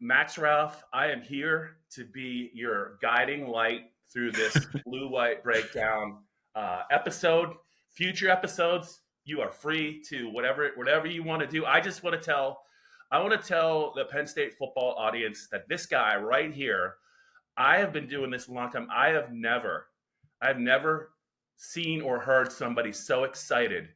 Max Ralph. I am here to be your guiding light through this blue-white breakdown episode. Future episodes, you are free to whatever you want to do. I want to tell the Penn State football audience that this guy right here, I have been doing this a long time. I've never seen or heard somebody so excited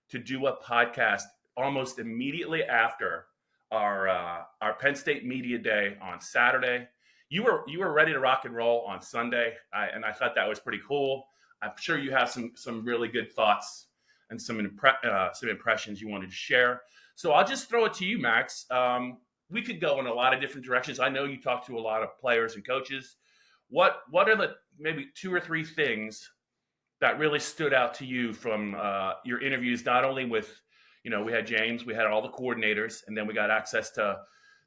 to do a podcast almost immediately after our Penn State Media Day on Saturday. You were ready to rock and roll on Sunday, and I thought that was pretty cool. I'm sure you have some really good thoughts and some impressions you wanted to share. So I'll just throw it to you, Max. We could go in a lot of different directions. I know you talk to a lot of players and coaches. What are the maybe 2 or 3 things that really stood out to you from your interviews, not only with, we had James, we had all the coordinators, and then we got access to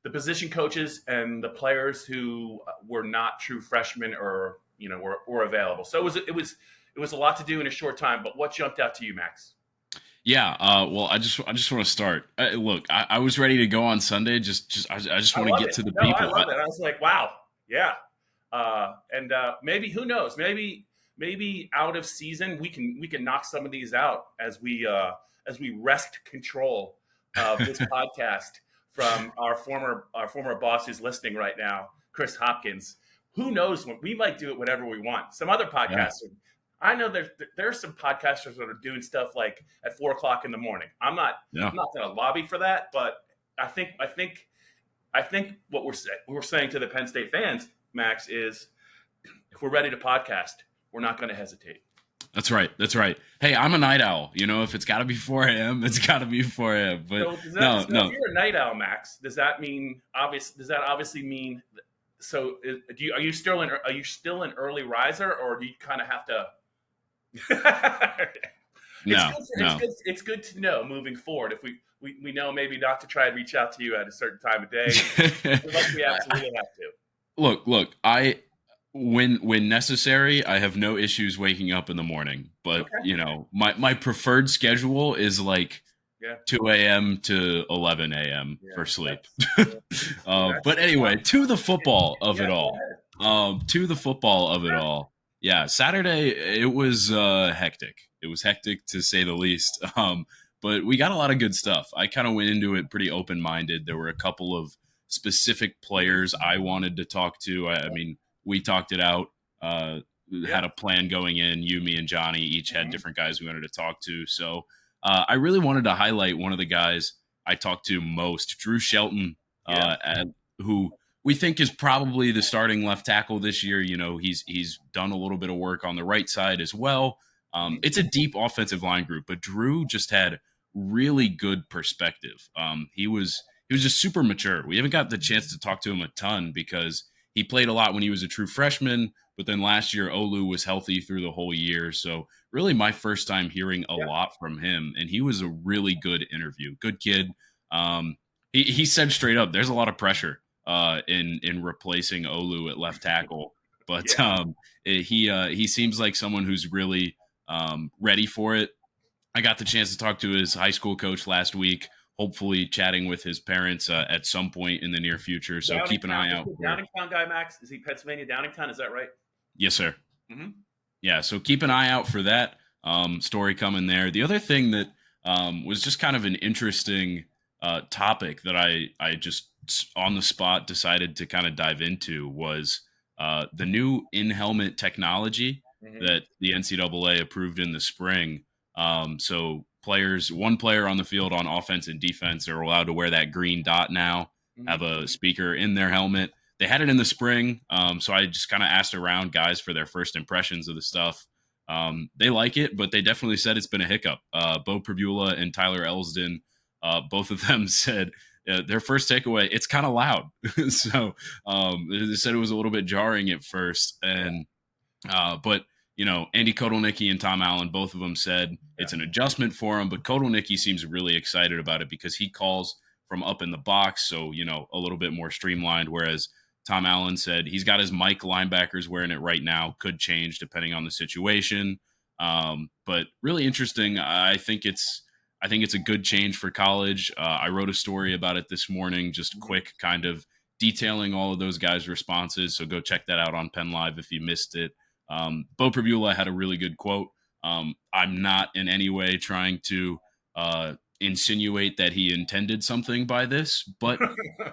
the position coaches and the players who were not true freshmen or, were available. So it was a lot to do in a short time, but what jumped out to you, Max? Yeah. Well, I just want to start. Look, I was ready to go on Sunday. I just want to get to the people. I love it. I was like, wow. Yeah. And maybe, who knows, maybe out of season, we can knock some of these out as we wrest control of this podcast from our former boss who's listening right now, Chris Hopkins. Who knows when we might do it whenever we want. Some other podcasts. Yeah. I know there are some podcasters that are doing stuff like at 4:00 in the morning. I'm not going to lobby for that, but I think what we're saying to the Penn State fans, Max, is if we're ready to podcast, we're not going to hesitate. That's right. Hey, I'm a night owl. If it's got to be 4 a.m., it's got to be 4 a.m. But no. If you're a night owl, Max, does that obviously mean? So, are you still an early riser, or do you kind of have to? It's good to know moving forward. If we know maybe not to try and reach out to you at a certain time of day, unless we absolutely have to. Look, when necessary, I have no issues waking up in the morning. But my preferred schedule is like 2 a.m. to 11 a.m. for sleep. But anyway, to the football of it all. Yeah, Saturday, it was hectic. It was hectic, to say the least. But we got a lot of good stuff. I kind of went into it pretty open-minded. There were a couple of specific players I wanted to talk to. I mean, we talked it out, had a plan going in. You, me, and Johnny each had different guys we wanted to talk to. So I really wanted to highlight one of the guys I talked to most, Drew Shelton, who we think is probably the starting left tackle this year. He's done a little bit of work on the right side as well. It's a deep offensive line group, but Drew just had really good perspective. He was just super mature. We haven't got the chance to talk to him a ton because he played a lot when he was a true freshman, but then last year Olu was healthy through the whole year. So really my first time hearing a lot from him, and he was a really good interview. Good kid. He said straight up, there's a lot of pressure in replacing Olu at left tackle, but he seems like someone who's really ready for it. I got the chance to talk to his high school coach last week, hopefully chatting with his parents at some point in the near future. So keep an eye out. Downingtown guy, Max? Is he Pennsylvania Downingtown? Is that right? Yes, sir. Mm-hmm. Yeah, so keep an eye out for that story coming there. The other thing that was just kind of an interesting topic that I just on the spot decided to kind of dive into was the new in-helmet technology that the NCAA approved in the spring. So one player on the field on offense and defense are allowed to wear that green dot now, have a speaker in their helmet. They had it in the spring. So I just kind of asked around guys for their first impressions of the stuff. They like it, but they definitely said it's been a hiccup. Bo Pribula and Tyler Elsdon, both of them said their first takeaway, it's kind of loud. So they said it was a little bit jarring at first. But Andy Kotelnicki and Tom Allen, both of them said it's an adjustment for him, but Kotelnicki seems really excited about it because he calls from up in the box. So, a little bit more streamlined. Whereas Tom Allen said he's got his Mike linebackers wearing it right now, could change depending on the situation. But really interesting. I think it's a good change for college. I wrote a story about it this morning, just quick kind of detailing all of those guys' responses. So go check that out on PennLive if you missed it. Bo Prabula had a really good quote. I'm not in any way trying to insinuate that he intended something by this, but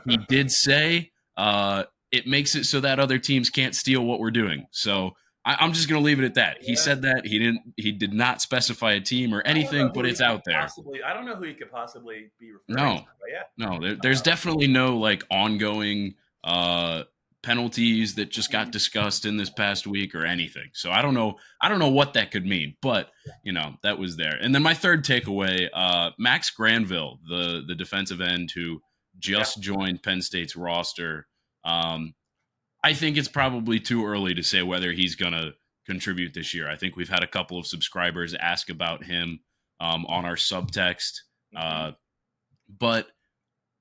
he did say it makes it so that other teams can't steal what we're doing. So I'm just going to leave it at that. He Yeah. said that he did not specify a team or I don't know anything, who but he it's could out there. possibly. I don't know who he could possibly be referring to. No, But yeah. no, there's definitely no like ongoing penalties that just got Mhm. discussed in this past week or anything. So I don't know what that could mean, but that was there. And then my third takeaway, Max Granville, the defensive end who Yeah. just joined Penn State's roster. Um, I think it's probably too early to say whether he's going to contribute this year. I think we've had a couple of subscribers ask about him on our subtext. Mhm. Uh, but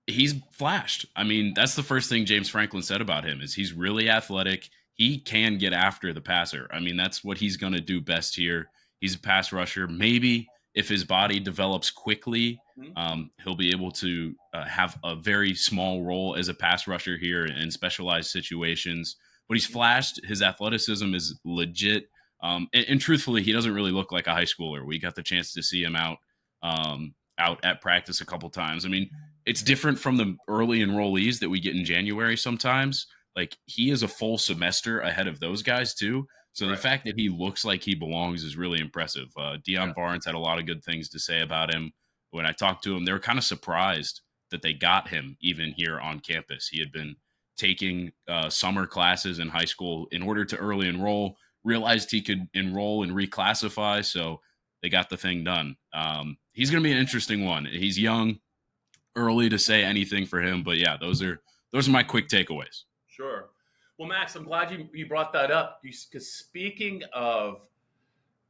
he's flashed. I mean, that's the first thing James Franklin said about him is he's really athletic. He can get after the passer. I mean, that's what he's going to do best here. He's a pass rusher. Maybe if his body develops quickly, Mhm. he'll be able to have a very small role as a pass rusher here in specialized situations. But he's flashed. His athleticism is legit. And truthfully, he doesn't really look like a high schooler. We got the chance to see him out at practice a couple times. I mean, it's different from the early enrollees that we get in January sometimes. Like he is a full semester ahead of those guys too. So the Right. fact that he looks like he belongs is really impressive. Yeah. Deion Barnes had a lot of good things to say about him. When I talked to him, they were kind of surprised that they got him even here on campus. He had been taking summer classes in high school in order to early enroll, realized he could enroll and reclassify. So they got the thing done. He's going to be an interesting one. He's young, early to say anything for him, but yeah, those are my quick takeaways. Sure. Well, Max, I'm glad you brought that up because speaking of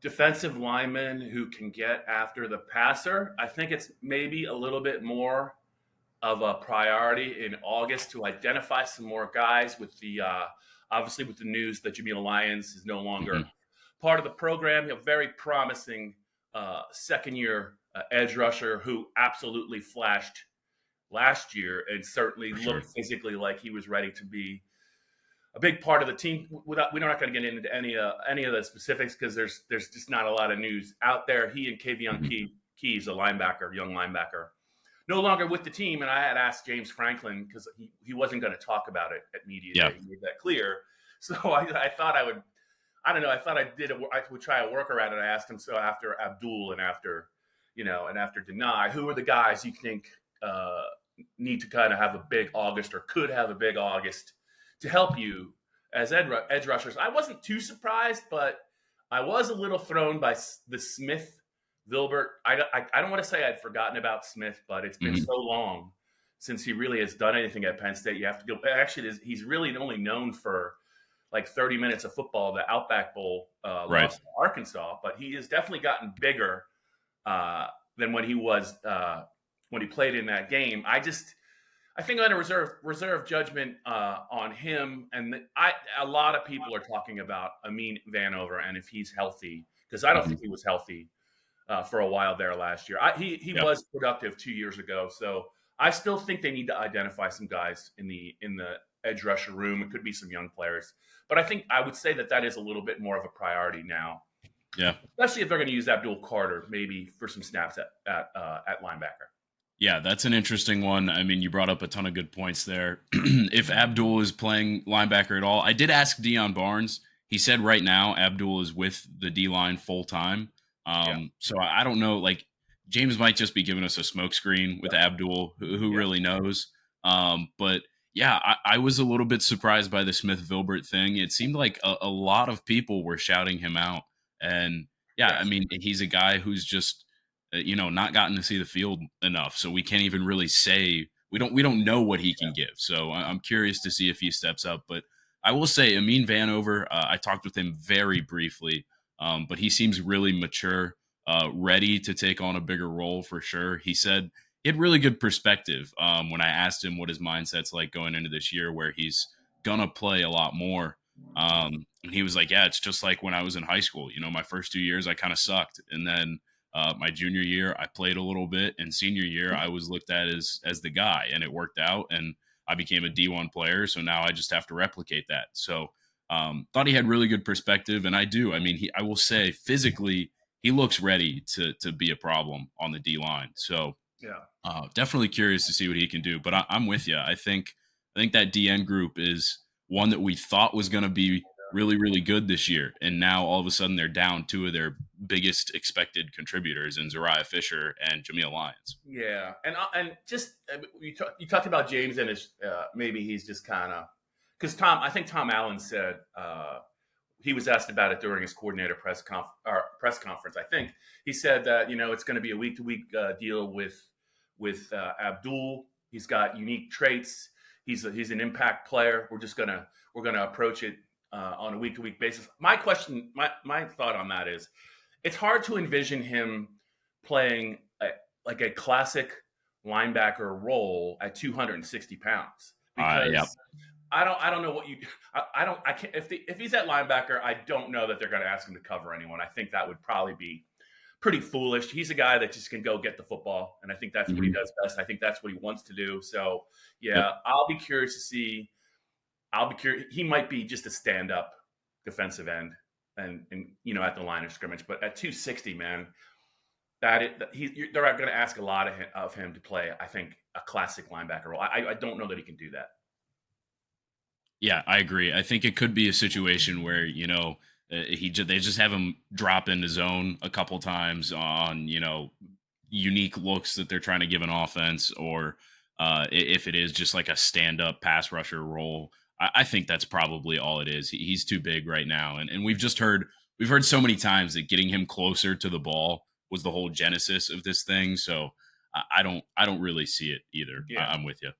defensive linemen who can get after the passer, I think it's maybe a little bit more of a priority in August to identify some more guys with the obviously with the news that Jameial Lyons is no longer Hmm. part of the program. A very promising second year edge rusher who absolutely flashed last year and certainly For looked sure. physically like he was ready to be a big part of the team. We're not going to get into any of the specifics because there's just not a lot of news out there. He and Kavion Hmm. Keys, a linebacker, young linebacker, no longer with the team. And I had asked James Franklin because he wasn't going to talk about it at media Yeah. day. He made that clear. So I thought I would. I don't know. I thought I would try a workaround, and I asked him. So after Abdul and after Deny, who are the guys you think uh, need to kind of have a big August or could have a big August to help you as edge rushers? I wasn't too surprised, but I was a little thrown by the Smith Vilbert. I don't want to say I'd forgotten about Smith, but it's been Hmm. so long since he really has done anything at Penn State. You have to go. Actually, he's really only known for like 30 minutes of football, the Outback Bowl Right. loss to Arkansas, but he has definitely gotten bigger uh, than when he played in that game. I think I'm going to reserve judgment on him, and a lot of people are talking about Amin Vanover and if he's healthy because I don't Hmm. think he was healthy for a while there last year. He Yeah. was productive 2 years ago, so I still think they need to identify some guys in the edge rusher room. It could be some young players, but I think I would say that is a little bit more of a priority now, Yeah. especially if they're going to use Abdul Carter maybe for some snaps at linebacker. Yeah, that's an interesting one. I mean, you brought up a ton of good points there. If Abdul is playing linebacker at all, I did ask Deion Barnes. He said right now Abdul is with the D line full time. Yeah, So I don't know. Like James might just be giving us a smokescreen with yeah, Abdul. Who yeah, really knows? But yeah, I was a little bit surprised by the Smith Vilbert thing. It seemed like a lot of people were shouting him out, and yeah, I yes, mean, he's a guy who's just not gotten to see the field enough, so we can't even really say we don't know what he can give. So I'm curious to see if he steps up. But I will say, Amin Vanover, I talked with him very briefly, but he seems really mature, ready to take on a bigger role for sure. He said he had really good perspective when I asked him what his mindset's like going into this year, where he's gonna play a lot more. And he was like, "Yeah, it's just like when I was in high school. My first 2 years I kind of sucked, and then." My junior year, I played a little bit, and senior year, I was looked at as the guy, and it worked out. And I became a D1 player, so now I just have to replicate that. So thought he had really good perspective, and I do. I mean, I will say physically, he looks ready to be a problem on the D line. So Yeah. definitely curious to see what he can do. But I'm with you. I think that DN group is one that we thought was going to be really, really good this year, and now all of a sudden they're down two of their biggest expected contributors in Zariah Fisher and Jameial Lyons. Yeah, and just you talked about James and his maybe he's just kind of because I think Tom Allen said he was asked about it during his coordinator press conference. I think he said that it's going to be a week to week deal with Abdul. He's got unique traits. He's an impact player. We're gonna approach it on a week to week basis. My thought on that is, it's hard to envision him playing like a classic linebacker role at 260 pounds because Yep. I don't know what you I can't if he's at linebacker, I don't know that they're going to ask him to cover anyone. I think that would probably be pretty foolish. He's a guy that just can go get the football, and I think that's what he does best. I think that's what he wants to do. So yeah, Yep. I'll be curious to see. I'll be curious. He might be just a stand-up defensive end, and at the line of scrimmage. But at 260, man, they're going to ask a lot of him to play. I think a classic linebacker role. I don't know that he can do that. Yeah, I agree. I think it could be a situation where they just have him drop into zone a couple times on unique looks that they're trying to give an offense, or if it is just like a stand up pass rusher role. I think that's probably all it is. He's too big right now, and we've heard so many times that getting him closer to the ball was the whole genesis of this thing. So I don't really see it either. Yeah. I'm with you.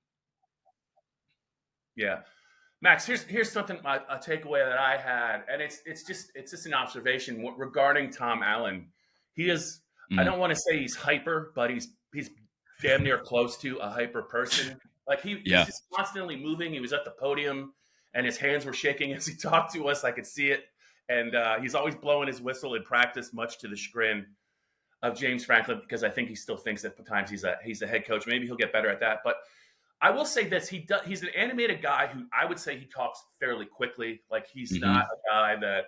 Yeah. Max, here's something a takeaway that I had, and it's just an observation regarding Tom Allen. He is I don't want to say he's hyper, but he's damn near close to a hyper person. Like he's just constantly moving. He was at the podium, and his hands were shaking as he talked to us. I could see it, and he's always blowing his whistle in practice, much to the chagrin of James Franklin, because I think he still thinks that at times he's a head coach. Maybe he'll get better at that, but I will say this: he's an animated guy who I would say he talks fairly quickly. Like he's not a guy that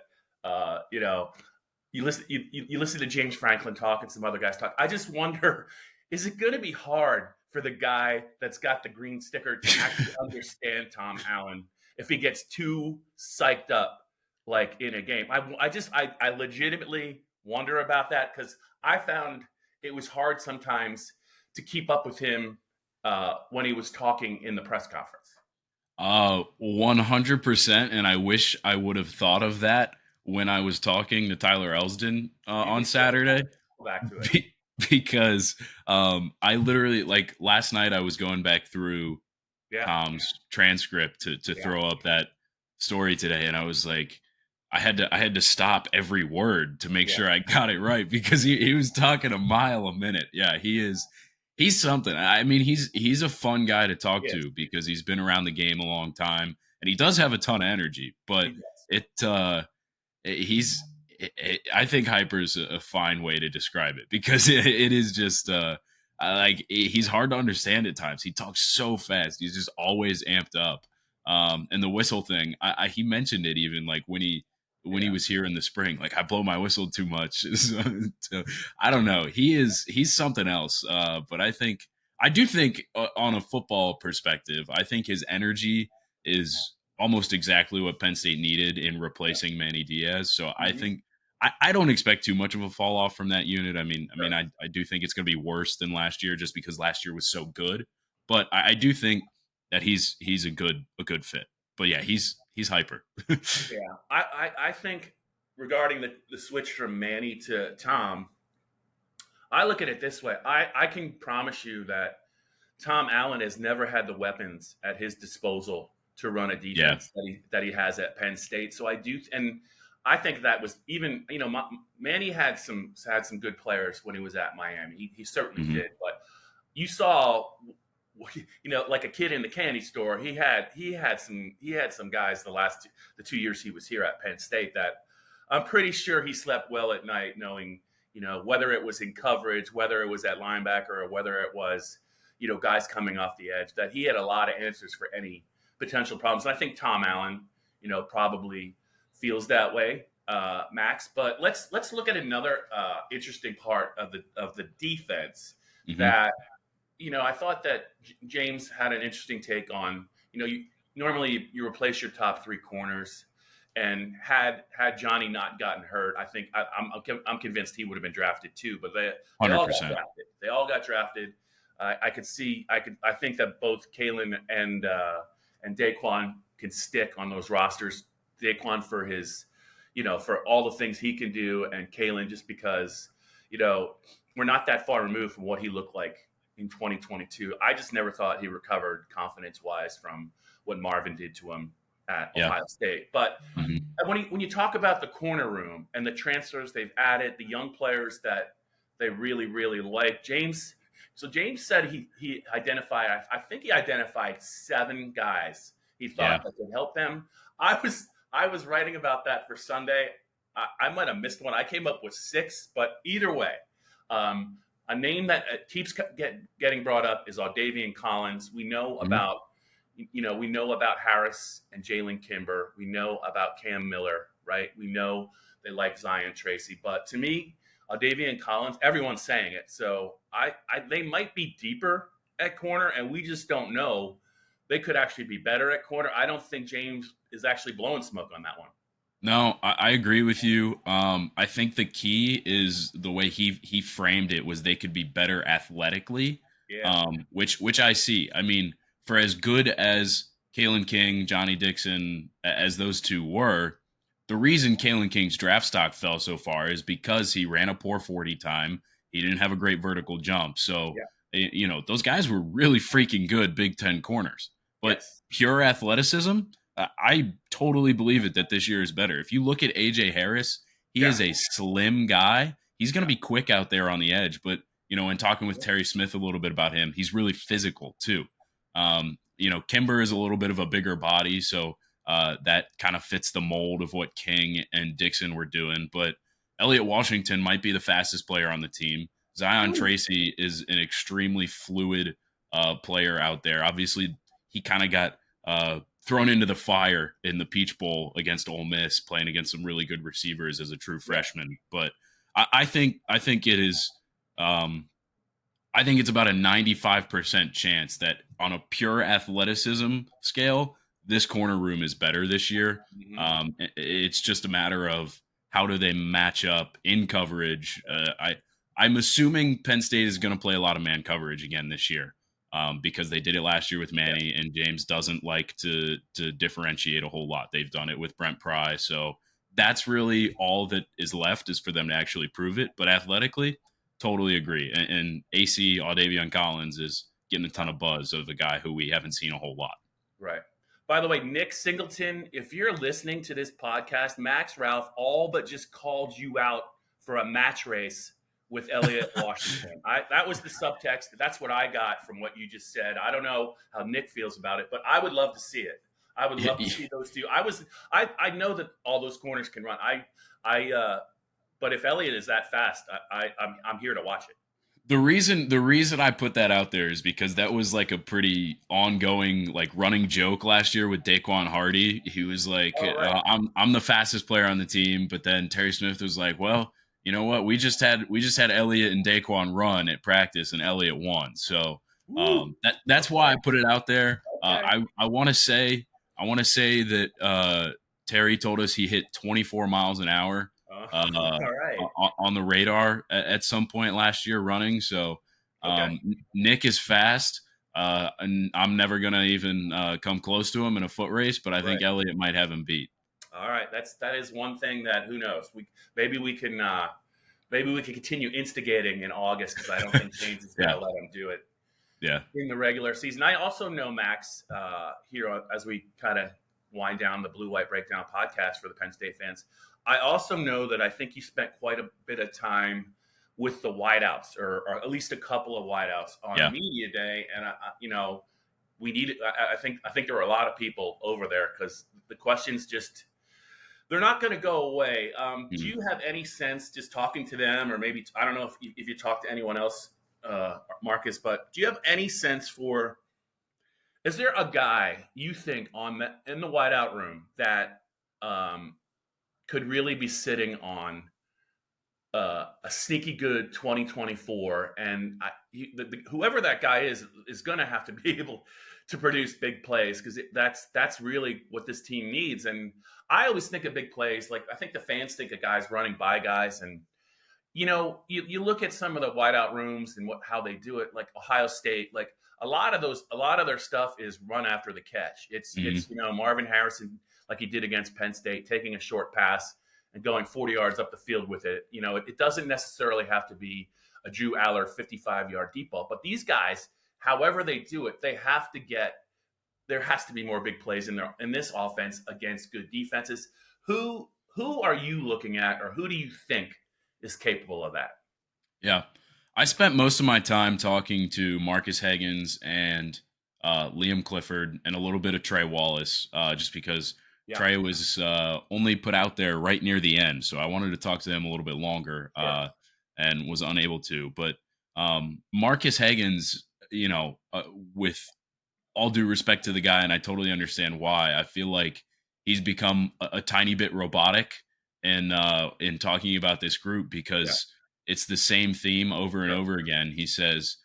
you listen to James Franklin talk and some other guys talk. I just wonder, is it going to be hard for the guy that's got the green sticker to actually understand Tom Allen if he gets too psyched up like in a game? I legitimately wonder about that, because I found it was hard sometimes to keep up with him when he was talking in the press conference. 100%. And I wish I would have thought of that when I was talking to Tyler Elsdon on Saturday. Back to it. Because I literally, like last night, I was going back through Tom's transcript to throw up that story today, and I was like, I had to stop every word to make sure I got it right, because he was talking a mile a minute. Yeah, he's something. I mean, he's a fun guy to talk to, because he's been around the game a long time, and he does have a ton of energy. But I think hyper is a fine way to describe it, because it is just like he's hard to understand at times. He talks so fast. He's just always amped up. And the whistle thing, he mentioned it even like when he was here in the spring. Like, I blow my whistle too much. So, I don't know. He's something else. But I do think on a football perspective, I think his energy is almost exactly what Penn State needed in replacing Manny Diaz. So I think I don't expect too much of a fall off from that unit. I mean, I do think it's going to be worse than last year, just because last year was so good. But I do think that he's a good fit. But yeah, he's hyper. Yeah, I think regarding the switch from Manny to Tom, I look at it this way. I can promise you that Tom Allen has never had the weapons at his disposal to run a defense that he has at Penn State. So I think that was even, Manny had some good players when he was at Miami. He certainly did, but you saw, like a kid in the candy store, he had some guys the 2 years he was here at Penn State that I'm pretty sure he slept well at night, knowing, whether it was in coverage, whether it was at linebacker, or whether it was, guys coming off the edge, that he had a lot of answers for any potential problems. And I think Tom Allen, probably feels that way, Max. But let's look at another interesting part of the defense that I thought that James had an interesting take on. Normally you replace your top three corners, and had Johnny not gotten hurt, I think I'm convinced he would have been drafted too. But they all got 100%. drafted. They all got drafted. I think that both Kalen and Daquan can stick on those rosters. Daquan for his, for all the things he can do, and Kalen just because, we're not that far removed from what he looked like in 2022. I just never thought he recovered confidence-wise from what Marvin did to him at Ohio State. But when you talk about the corner room and the transfers they've added, the young players that they really, really like, James said he identified, I think he identified 7 guys he thought that could help them. I was writing about that for Sunday. I might have missed one. I came up with 6, but either way, a name that keeps getting brought up is Audavian Collins. We know about, Harris and Jalen Kimber. We know about Cam Miller, right? We know they like Zion Tracy. But to me, Audavian Collins, everyone's saying it. So they might be deeper at corner, and we just don't know. They could actually be better at corner. I don't think James is actually blowing smoke on that one. No, I agree with you. I think the key is the way he framed it was they could be better athletically, which I see. I mean, for as good as Kalen King, Johnny Dixon, as those two were, the reason Kalen King's draft stock fell so far is because he ran a poor 40 time. He didn't have a great vertical jump. So, those guys were really freaking good Big Ten corners. But pure athleticism, I totally believe it that this year is better. If you look at A.J. Harris, he is a slim guy. He's going to be quick out there on the edge. But, in talking with Terry Smith a little bit about him, he's really physical too. Kimber is a little bit of a bigger body, so that kind of fits the mold of what King and Dixon were doing. But Elliott Washington might be the fastest player on the team. Zion Tracy is an extremely fluid player out there. Obviously, he kind of got thrown into the fire in the Peach Bowl against Ole Miss, playing against some really good receivers as a true freshman. But I think it is. I think it's about a 95% chance that on a pure athleticism scale, this corner room is better this year. It's just a matter of how do they match up in coverage. I'm assuming Penn State is going to play a lot of man coverage again this year. Because they did it last year with Manny, and James doesn't like to differentiate a whole lot. They've done it with Brent Pry. So that's really all that is left is for them to actually prove it. But athletically, totally agree. And AC, Audavian Collins, is getting a ton of buzz of a guy who we haven't seen a whole lot. Right. By the way, Nick Singleton, if you're listening to this podcast, Max Ralph all but just called you out for a match race with Elliott Washington. That was the subtext. That's what I got from what you just said. I don't know how Nick feels about it, but I would love to see it. I would love to see those two. I know that all those corners can run. But if Elliott is that fast, I'm here to watch it. The reason I put that out there is because that was like a pretty ongoing like running joke last year with Daquan Hardy. He was like, I'm the fastest player on the team, but then Terry Smith was like, well, you know what? We just had Elliott and Daquan run at practice, and Elliott won. So that's why I put it out there. I want to say that Terry told us he hit 24 miles an hour on the radar at some point last year running. So Nick is fast, and I'm never gonna even come close to him in a foot race. But I think Elliott might have him beat. All right, that is one thing that who knows. Maybe we can continue instigating in August because I don't think James is going to let him do it. In the regular season. I also know, Max, here as we kind of wind down the Blue White Breakdown podcast for the Penn State fans. I also know that I think you spent quite a bit of time with the wideouts, or at least a couple of wideouts on media day, and we need. I think there were a lot of people over there because the questions just. They're not going to go away. Do you have any sense, just talking to them, or maybe I don't know if you talk to anyone else Marcus, but do you have any sense for? Is there a guy you think in the wideout room that um, could really be sitting on a sneaky good 2024, and whoever that guy is going to have to be able to produce big plays because that's really what this team needs. And I always think of big plays like I think the fans think of guys running by guys, and you look at some of the wideout rooms and how they do it, like Ohio State, like a lot of their stuff is run after the catch. It's Marvin Harrison, like he did against Penn State, taking a short pass and going 40 yards up the field with it. It doesn't necessarily have to be a Drew Aller 55-yard deep ball, but these guys, however they do it, there has to be more big plays in this offense against good defenses. Who are you looking at, or who do you think is capable of that? Yeah. I spent most of my time talking to Marcus Higgins and Liam Clifford and a little bit of Trey Wallace, just because Trey was only put out there right near the end. So I wanted to talk to them a little bit longer and was unable to. But Marcus Higgins, with all due respect to the guy, and I totally understand why, I feel like he's become a tiny bit robotic in talking about this group because it's the same theme over and over again. He says,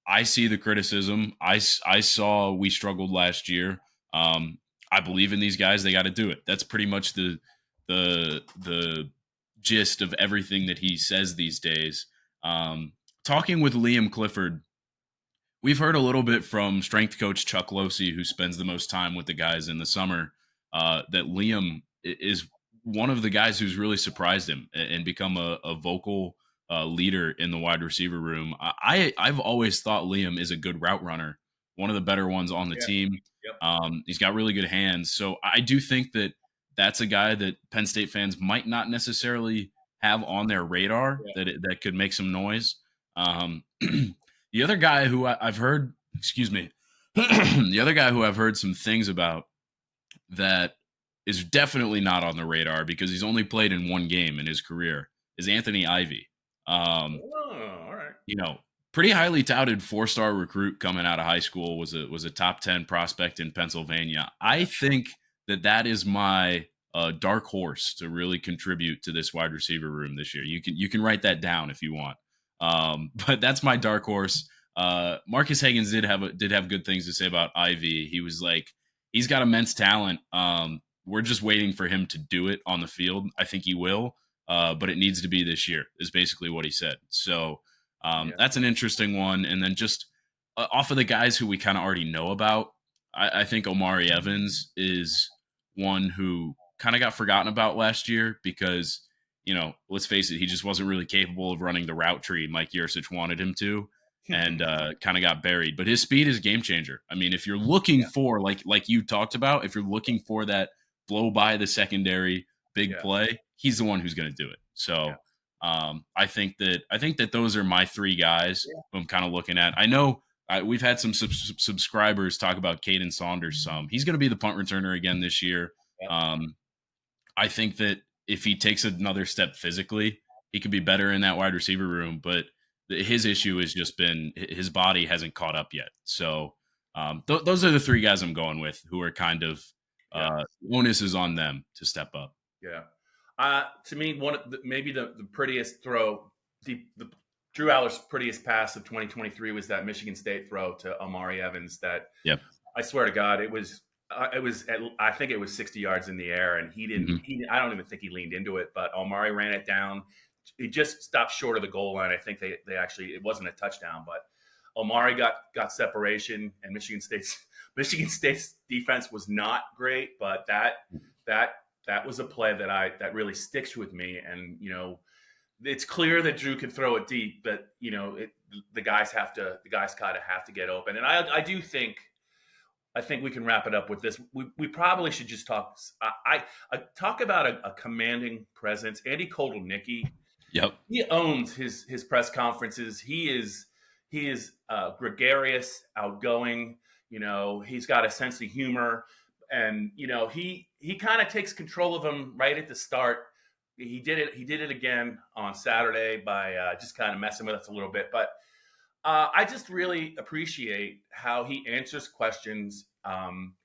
I see the criticism. I saw we struggled last year. I believe in these guys. They got to do it. That's pretty much the gist of everything that he says these days. Talking with Liam Clifford, we've heard a little bit from strength coach Chuck Losey, who spends the most time with the guys in the summer, that Liam is one of the guys who's really surprised him and become a vocal leader in the wide receiver room. I've always thought Liam is a good route runner, one of the better ones on the team. Yep. He's got really good hands. So I do think that that's a guy that Penn State fans might not necessarily have on their radar that could make some noise. The other guy who I've heard, the other guy who I've heard some things about that is definitely not on the radar because he's only played in one game in his career is Anthony Ivy. All right. Pretty highly touted 4-star recruit coming out of high school, was a top 10 prospect in Pennsylvania. I think that is my dark horse to really contribute to this wide receiver room this year. You can write that down if you want. But that's my dark horse. Marcus Higgins did have good things to say about Ivy. He was like, he's got immense talent. We're just waiting for him to do it on the field. I think he will, but it needs to be this year, is basically what he said. So that's an interesting one. And then just off of the guys who we kind of already know about, I think Omari Evans is one who kind of got forgotten about last year because, let's face it, he just wasn't really capable of running the route tree Mike Yurcich wanted him to, and kind of got buried. But his speed is a game changer. I mean, if you're looking for, like you talked about, if you're looking for that blow by the secondary big play, he's the one who's going to do it. So I think that those are my three guys who I'm kind of looking at. I know we've had some subscribers talk about Caden Saunders some. He's going to be the punt returner again this year. I think that if he takes another step physically, he could be better in that wide receiver room. But his issue has just been his body hasn't caught up yet. So those are the three guys I'm going with who are kind of onus is on them to step up. Yeah. To me, maybe the prettiest throw, the Drew Aller's prettiest pass of 2023 was that Michigan State throw to Omari Evans. That I swear to God, it was I think it was 60 yards in the air, and he didn't. I don't even think he leaned into it, but Omari ran it down. He just stopped short of the goal line. I think they actually, it wasn't a touchdown, but Omari got separation, and Michigan State's defense was not great, but that was a play that really sticks with me. And it's clear that Drew can throw it deep, but the guys kind of have to get open. And I think we can wrap it up with this. We probably should just talk. I talk about a commanding presence. Andy Kotelnicki. Yep. He owns his press conferences. He is gregarious, outgoing. He's got a sense of humor, and he kind of takes control of them right at the start. He did it again on Saturday by just kind of messing with us a little bit. But I just really appreciate how he answers questions.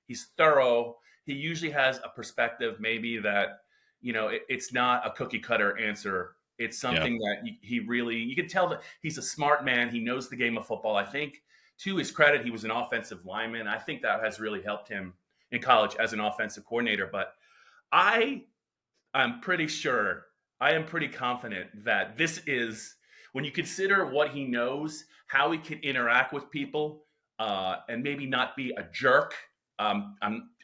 He's thorough. He usually has a perspective, maybe that it's not a cookie cutter answer. It's Yeah. something that he really, you can tell that he's a smart man. He knows the game of football. I think, to his credit, he was an offensive lineman. I think that has really helped him in college as an offensive coordinator. But I I'm pretty sure, I am pretty confident that this is, when you consider what he knows, how he can interact with people, and maybe not be a jerk. I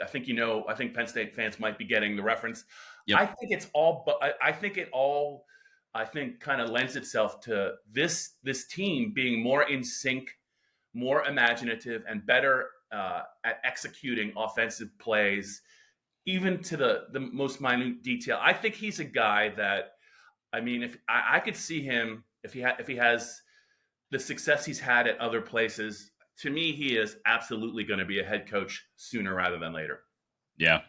think I think Penn State fans might be getting the reference. Yep. I think it's all, but I think it all, I think kind of lends itself to this team being more in sync, more imaginative, and better at executing offensive plays, even to the most minute detail. I think he's a guy that, I mean, if I could see him, if he has the success he's had at other places, to me he is absolutely going to be a head coach sooner rather than later. Yeah.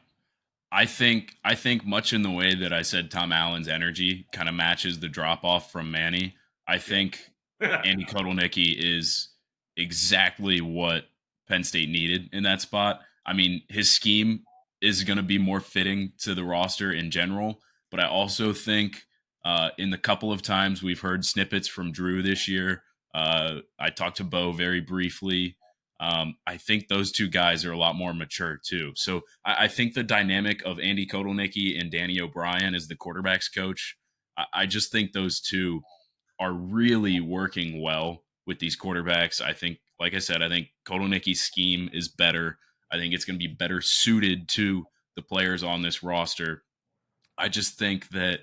I think much in the way that I said Tom Allen's energy kind of matches the drop off from Manny. I think Andy Kotelnicki is exactly what Penn State needed in that spot. I mean, his scheme is going to be more fitting to the roster in general, but I also think in the couple of times we've heard snippets from Drew this year, I talked to Bo very briefly. I think those two guys are a lot more mature too. So I think the dynamic of Andy Kotelnicki and Danny O'Brien as the quarterbacks coach, I just think those two are really working well with these quarterbacks. I think, like I said, I think Kotelnicki's scheme is better. I think it's going to be better suited to the players on this roster. I just think that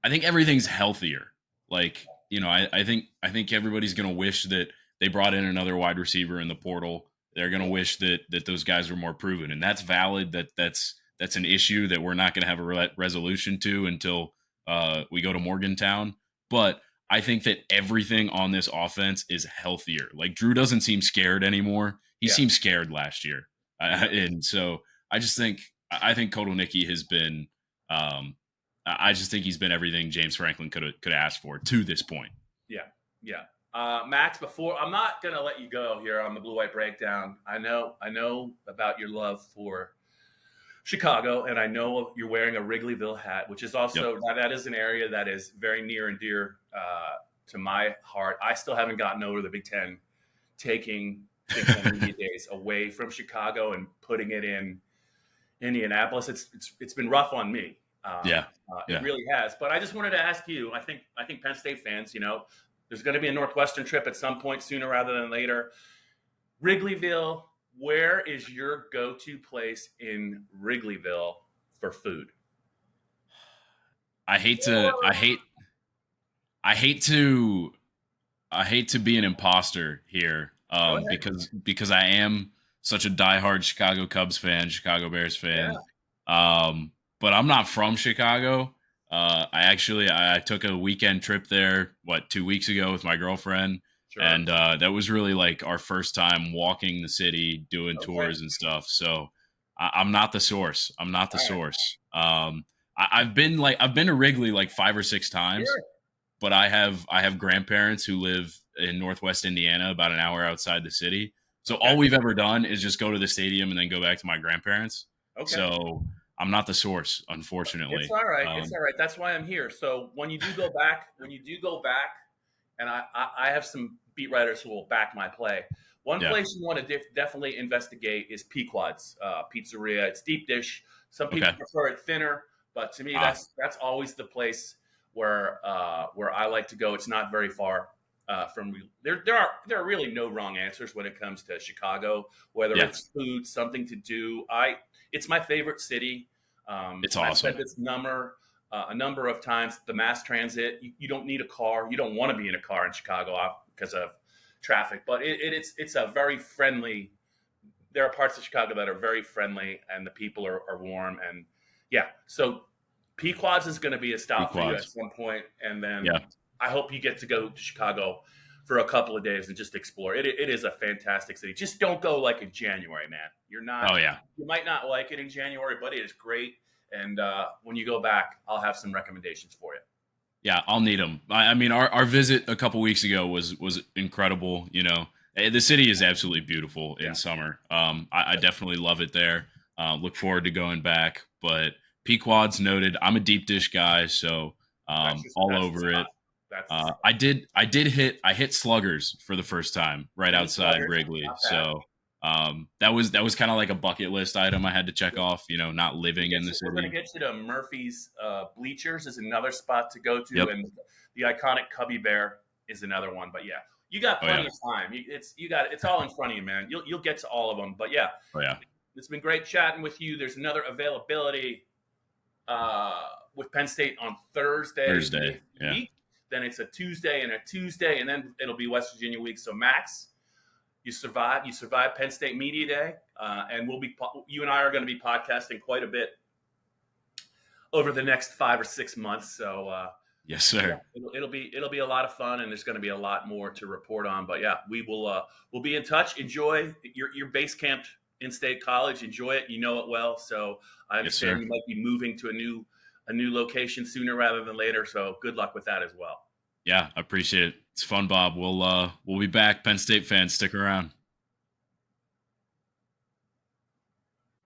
I think everything's healthier. Like, I think everybody's gonna wish that they brought in another wide receiver in the portal. They're gonna wish that those guys were more proven, and that's valid. That's an issue that we're not gonna have a resolution to until we go to Morgantown. But I think that everything on this offense is healthier. Like Drew doesn't seem scared anymore. He Yeah. seemed scared last year, and so I think Kotelnicki has been. I just think he's been everything James Franklin could ask for to this point. Yeah, yeah. Max, before, I'm not gonna let you go here on the Blue White Breakdown. I know about your love for Chicago, and I know you're wearing a Wrigleyville hat, which is Yep. also, that is an area that is very near and dear to my heart. I still haven't gotten over the Big Ten taking Big Ten Media Days away from Chicago and putting it in Indianapolis. It's been rough on me. Yeah. It Yeah. really has. But I just wanted to ask you. I think Penn State fans, there's going to be a Northwestern trip at some point sooner rather than later. Wrigleyville, where is your go-to place in Wrigleyville for food? I hate to I hate I hate to I hate to be an imposter here, Go ahead. because I am such a diehard Chicago Cubs fan, Chicago Bears fan. Yeah, But I'm not from Chicago. I took a weekend trip there 2 weeks ago with my girlfriend, sure. and that was really like our first time walking the city, doing Okay. tours and stuff. So I'm not the source. I'm not the All right. source. I've been to Wrigley like 5 or 6 times, Sure. but I have grandparents who live in Northwest Indiana, about an hour outside the city. So Okay. all we've ever done is just go to the stadium and then go back to my grandparents. Okay. So I'm not the source, unfortunately. It's all right. It's all right. That's why I'm here. So when you do go back, and I have some beat writers who will back my play. One Yeah. place you want to definitely investigate is Pequod's Pizzeria. It's deep dish. Some people Okay. prefer it thinner, but to me, Ah, that's always the place where I like to go. It's not very far from there. There are really no wrong answers when it comes to Chicago. Whether yeah, it's food, something to do, it's my favorite city. it's I've said awesome. this a number of times. The mass transit, you don't need a car. You don't want to be in a car in Chicago because of traffic. But it's a very friendly. There are parts of Chicago that are very friendly, and the people are warm. And yeah, so Pequod's is going to be a stop for you at Quads. some point, and then Yeah. I hope you get to go to Chicago for a couple of days and just explore. It is a fantastic city. Just don't go like in January, man. Oh yeah. You might not like it in January, but it is great. And when you go back, I'll have some recommendations for you. Yeah, I'll need them. I mean, our visit a couple weeks ago was incredible. You know, the city is absolutely beautiful in Yeah, summer. I definitely love it there. Look forward to going back. But Pequod's noted. I'm a deep dish guy, so all that's the over it. spot. That's the spot. I hit Sluggers for the first time right Penn outside Sluggers, Wrigley. not bad. So that was kind of like a bucket list item I had to check off. You know, not living in the We're going to city. get you to Murphy's Bleachers is another spot to go to, Yep. and the iconic Cubby Bear is another one. But yeah, you got Oh plenty yeah. of time. It's all in front of you, man. You'll get to all of them. But yeah, Oh yeah. it's been great chatting with you. There's another availability with Penn State on Thursday Thursday. Yeah. week. Then it's a Tuesday, and then it'll be West Virginia week. So Max, you survived Penn State Media Day, and you and I are going to be podcasting quite a bit over the next 5 or 6 months. So Yes, sir. yeah, it'll be a lot of fun, and there's going to be a lot more to report on. But yeah, we'll be in touch. Enjoy your base camped in State College. Enjoy it. You know it well. So I understand you might be moving to a new location sooner rather than later. So good luck with that as well. Yeah, I appreciate it. It's fun, Bob. We'll be back. Penn State fans, stick around.